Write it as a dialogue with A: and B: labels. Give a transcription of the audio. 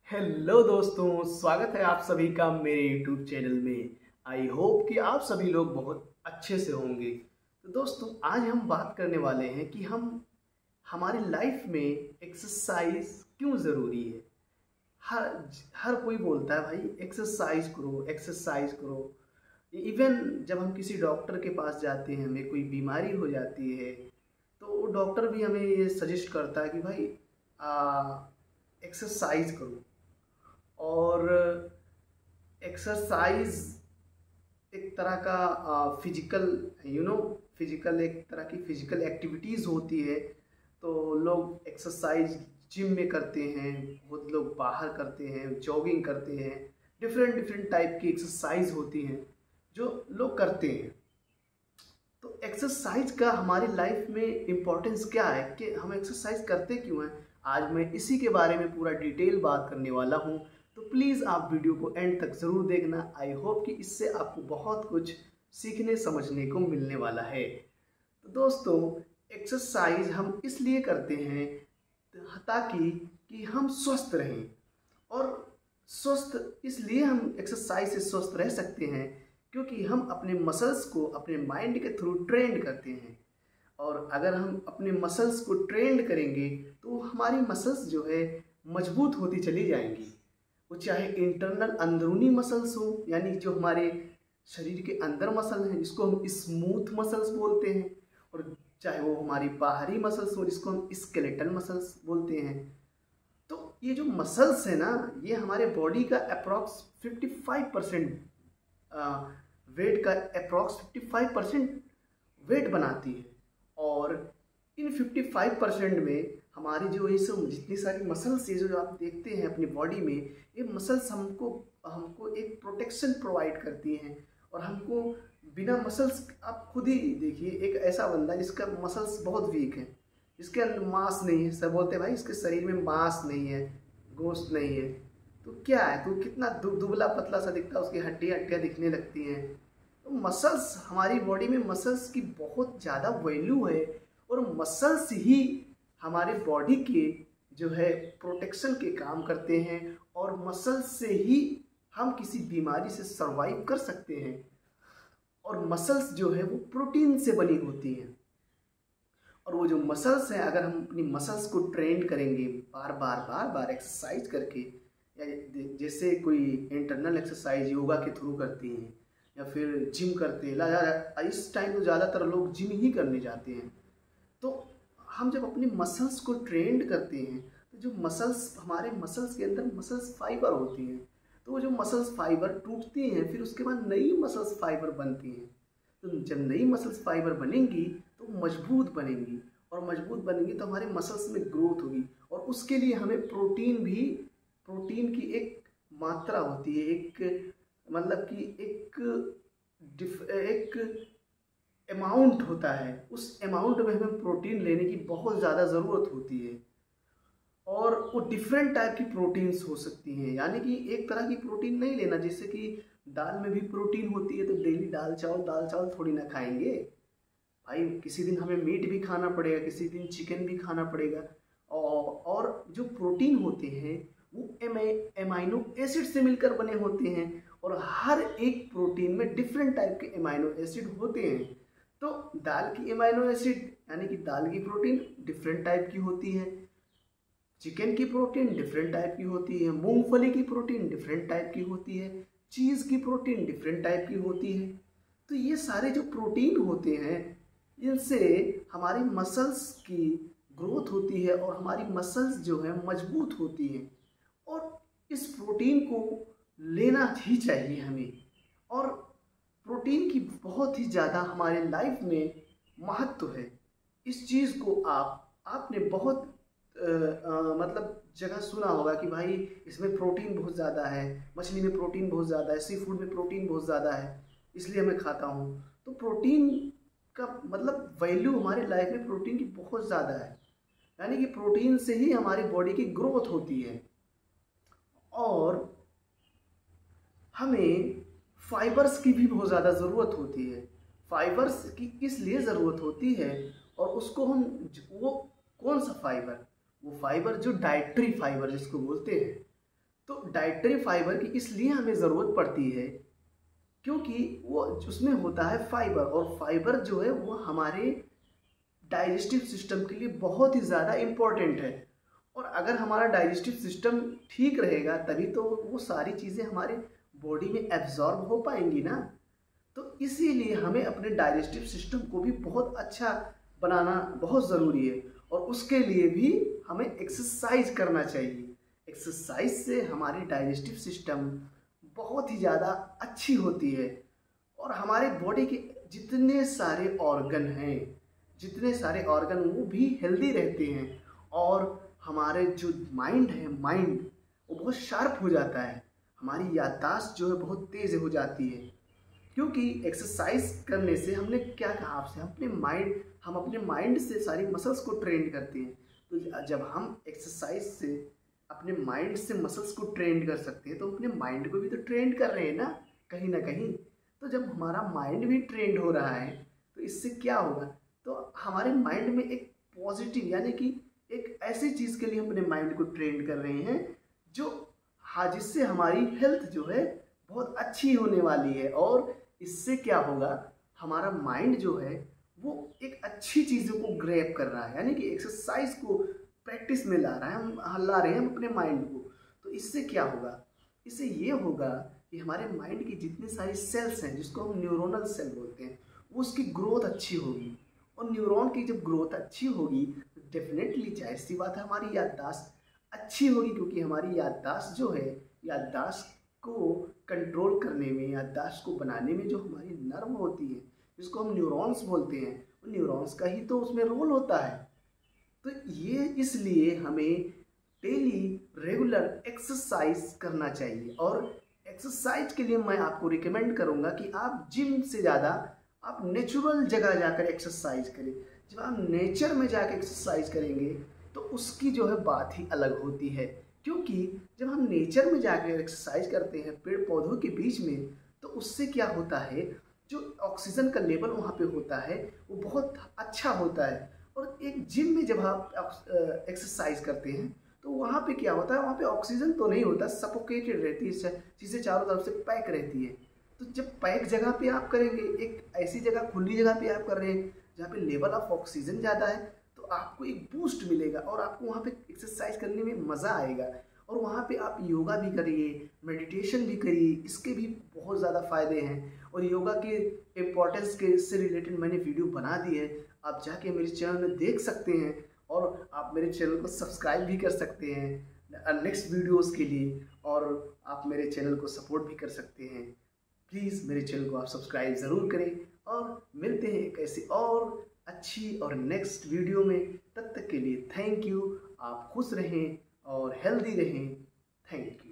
A: Hello दोस्तों, स्वागत है आप सभी का मेरे YouTube चैनल में। आई होप कि आप सभी लोग बहुत अच्छे से होंगे। तो दोस्तों, आज हम बात करने वाले हैं कि हम हमारी लाइफ में एक्सरसाइज क्यों ज़रूरी है। हर हर कोई बोलता है भाई एक्सरसाइज करो, एक्सरसाइज करो। इवन जब हम किसी डॉक्टर के पास जाते हैं, हमें कोई बीमारी हो जाती है, तो डॉक्टर भी हमें ये सजेस्ट करता है कि भाई एक्सरसाइज करो। और एक्सरसाइज एक तरह का फिजिकल फिजिकल एक तरह की फिजिकल एक्टिविटीज़ होती है। तो लोग एक्सरसाइज जिम में करते हैं, बहुत लोग बाहर करते हैं, जॉगिंग करते हैं। डिफरेंट डिफरेंट टाइप की एक्सरसाइज होती हैं जो लोग करते हैं। तो एक्सरसाइज का हमारी लाइफ में इम्पोर्टेंस क्या है कि हम एक्सरसाइज करते क्यों हैं, आज मैं इसी के बारे में पूरा डिटेल बात करने वाला हूँ। तो प्लीज़ आप वीडियो को एंड तक ज़रूर देखना। आई होप कि इससे आपको बहुत कुछ सीखने समझने को मिलने वाला है। तो दोस्तों, एक्सरसाइज हम इसलिए करते हैं ताकि हम स्वस्थ रहें। और स्वस्थ इसलिए हम एक्सरसाइज से स्वस्थ रह सकते हैं क्योंकि हम अपने मसल्स को अपने माइंड के थ्रू ट्रेंड करते हैं। और अगर हम अपने मसल्स को ट्रेंड करेंगे तो हमारी मसल्स जो है मजबूत होती चली जाएंगी। वो चाहे इंटरनल अंदरूनी मसल्स हो, यानी जो हमारे शरीर के अंदर मसल हैं जिसको हम स्मूथ मसल्स बोलते हैं, और चाहे वो हमारी बाहरी मसल्स हो जिसको हम स्केलेटल मसल्स बोलते हैं। तो ये जो मसल्स है ना, ये हमारे बॉडी का अप्रॉक्स 55% वेट का अप्रॉक्स 55% वेट बनाती है। और इन 55% में हमारी जो ये सब जितनी सारी मसल्स ये जो आप देखते हैं अपनी बॉडी में, ये मसल्स हमको एक प्रोटेक्शन प्रोवाइड करती हैं। और हमको बिना मसल्स, आप खुद ही देखिए, एक ऐसा बंदा जिसका मसल्स बहुत वीक है, जिसके अंदर मांस नहीं है, सब बोलते हैं भाई इसके शरीर में मांस नहीं है, गोश्त नहीं है, तो क्या है, तो कितना दुबला पतला सा दिखता है, उसकी हड्डियाँ दिखने लगती हैं। तो मसल्स, हमारी बॉडी में मसल्स की बहुत ज़्यादा वैल्यू है। और मसल्स ही हमारे बॉडी के जो है प्रोटेक्शन के काम करते हैं। और मसल्स से ही हम किसी बीमारी से सर्वाइव कर सकते हैं। और मसल्स जो है वो प्रोटीन से बनी होती हैं। और वो जो मसल्स हैं, अगर हम अपनी मसल्स को ट्रेन करेंगे बार बार एक्सरसाइज करके, या जैसे कोई इंटरनल एक्सरसाइज योगा के थ्रू करती हैं या फिर जिम करते हैं, इस टाइम तो ज़्यादातर लोग जिम ही करने जाते हैं। तो हम जब अपने मसल्स को ट्रेंड करते हैं तो जो मसल्स, हमारे मसल्स के अंदर मसल्स फाइबर होती हैं, तो वो जो मसल्स फाइबर टूटती हैं, फिर उसके बाद नई मसल्स फाइबर बनती हैं। तो जब नई मसल्स फाइबर बनेंगी तो मजबूत बनेंगी, और मजबूत बनेंगी तो हमारे मसल्स में ग्रोथ होगी। और उसके लिए हमें प्रोटीन की एक मात्रा होती है, एक मतलब कि एक अमाउंट होता है। उस अमाउंट में हमें प्रोटीन लेने की बहुत ज़्यादा ज़रूरत होती है। और वो डिफरेंट टाइप की प्रोटीन्स हो सकती हैं, यानी कि एक तरह की प्रोटीन नहीं लेना। जैसे कि दाल में भी प्रोटीन होती है, तो डेली दाल चावल थोड़ी ना खाएंगे भाई। किसी दिन हमें मीट भी खाना पड़ेगा, किसी दिन चिकन भी खाना पड़ेगा। और जो प्रोटीन होते हैं वो एमाइनो एसिड से मिलकर बने होते हैं। और हर एक प्रोटीन में डिफरेंट टाइप के एमाइनो एसिड होते हैं। तो दाल की एमाइनो एसिड यानी कि दाल की प्रोटीन डिफरेंट टाइप की होती है, चिकन की प्रोटीन डिफरेंट टाइप की होती है, मूंगफली की प्रोटीन डिफरेंट टाइप की होती है, चीज़ की प्रोटीन डिफरेंट टाइप की होती है। तो ये सारे जो प्रोटीन होते हैं, इनसे हमारी मसल्स की ग्रोथ होती है और हमारी मसल्स जो है मजबूत होती हैं। और इस प्रोटीन को लेना ही चाहिए हमें। और प्रोटीन की बहुत ही ज़्यादा हमारे लाइफ में महत्व है। इस चीज़ को आपने बहुत मतलब जगह सुना होगा कि भाई इसमें प्रोटीन बहुत ज़्यादा है, मछली में प्रोटीन बहुत ज़्यादा है, सी फूड में प्रोटीन बहुत ज़्यादा है, इसलिए मैं खाता हूँ। तो प्रोटीन का मतलब वैल्यू हमारी लाइफ में प्रोटीन की बहुत ज़्यादा है, यानी कि प्रोटीन से ही हमारी बॉडी की ग्रोथ होती है। और हमें फाइबर्स की भी बहुत ज़्यादा ज़रूरत होती है। फाइबर्स की इसलिए ज़रूरत होती है, और उसको वो कौन सा फाइबर, वो फाइबर जो डाइटरी फाइबर जिसको बोलते हैं। तो डाइटरी फाइबर की इसलिए हमें ज़रूरत पड़ती है क्योंकि वो उसमें होता है फाइबर, और फाइबर जो है वो हमारे डाइजेस्टिव सिस्टम के लिए बहुत ही ज़्यादा इम्पोर्टेंट है। और अगर हमारा डाइजेस्टिव सिस्टम ठीक रहेगा तभी तो वो सारी चीज़ें हमारे बॉडी में एब्जॉर्ब हो पाएंगी ना। तो इसीलिए हमें अपने डाइजेस्टिव सिस्टम को भी बहुत अच्छा बनाना बहुत ज़रूरी है, और उसके लिए भी हमें एक्सरसाइज करना चाहिए। एक्सरसाइज से हमारी डाइजेस्टिव सिस्टम बहुत ही ज़्यादा अच्छी होती है, और हमारे बॉडी के जितने सारे ऑर्गन हैं, जितने सारे ऑर्गन वो भी हेल्दी रहते हैं, और हमारे जो माइंड है, माइंड वो बहुत शार्प हो जाता है, हमारी याददाश्त जो है बहुत तेज़ हो जाती है। क्योंकि एक्सरसाइज करने से हमने क्या कहा आपसे, हम अपने माइंड से सारी मसल्स को ट्रेन करते हैं। तो जब हम एक्सरसाइज से अपने माइंड से मसल्स को ट्रेन कर सकते हैं तो अपने माइंड को भी तो ट्रेन कर रहे हैं ना कहीं। तो जब हमारा माइंड भी ट्रेंड हो रहा है तो इससे क्या होगा, तो हमारे माइंड में एक पॉजिटिव, यानी कि एक ऐसी चीज़ के लिए हम अपने माइंड को ट्रेन कर रहे हैं जो जिससे हमारी हेल्थ जो है बहुत अच्छी होने वाली है। और इससे क्या होगा, हमारा माइंड जो है वो एक अच्छी चीज़ों को ग्रैब कर रहा है, यानी कि एक्सरसाइज को प्रैक्टिस में ला रहा है, हम ला रहे हैं हम अपने माइंड को। तो इससे क्या होगा, इससे ये होगा कि हमारे माइंड की जितनी सारी सेल्स हैं जिसको हम न्यूरोनल सेल बोलते हैं, वो उसकी ग्रोथ अच्छी होगी। और न्यूरॉन की जब ग्रोथ अच्छी होगी तो डेफिनेटली जाहिर सी बात है हमारी याददाश्त अच्छी होगी, क्योंकि हमारी याददाश्त जो है, याददाश्त को कंट्रोल करने में, याददाश्त को बनाने में जो हमारी नर्व होती है जिसको हम न्यूरॉन्स बोलते हैं, वो न्यूरॉन्स का ही तो उसमें रोल होता है। तो ये इसलिए हमें डेली रेगुलर एक्सरसाइज करना चाहिए। और एक्सरसाइज के लिए मैं आपको रिकमेंड करूँगा कि आप जिम से ज़्यादा आप नेचुरल जगह जाकर एक्सरसाइज करें। जब आप नेचर में जाकर एक्सरसाइज करेंगे तो उसकी जो है बात ही अलग होती है, क्योंकि जब हम नेचर में जाकर एक्सरसाइज करते हैं पेड़ पौधों के बीच में, तो उससे क्या होता है, जो ऑक्सीजन का लेवल वहाँ पे होता है वो बहुत अच्छा होता है। और एक जिम में जब आप एक्सरसाइज करते हैं तो वहाँ पे क्या होता है, वहाँ पे ऑक्सीजन तो नहीं होता, सफोकेटेड रहती है, चीज़ें चारों तरफ से पैक रहती है। तो जब पैक जगह पे आप करेंगे, एक ऐसी जगह, खुली जगह पे आप कर रहे हैं जहाँ पे लेवल ऑफ ऑक्सीजन ज़्यादा है, तो आपको एक बूस्ट मिलेगा और आपको वहाँ पे एक्सरसाइज करने में मज़ा आएगा। और वहाँ पे आप योगा भी करिए, मेडिटेशन भी करिए, इसके भी बहुत ज़्यादा फ़ायदे हैं। और योगा के इम्पोर्टेंस के से रिलेटेड मैंने वीडियो बना दी है, आप जाके मेरे चैनल में देख सकते हैं, और आप मेरे चैनल को सब्सक्राइब भी कर सकते हैं नेक्स्ट वीडियोस के लिए, और आप मेरे चैनल को सपोर्ट भी कर सकते हैं। प्लीज़ मेरे चैनल को आप सब्सक्राइब ज़रूर करें, और मिलते हैं एक ऐसी और अच्छी और नेक्स्ट वीडियो में। तब तक के लिए थैंक यू। आप खुश रहें और हेल्दी रहें। Thank you.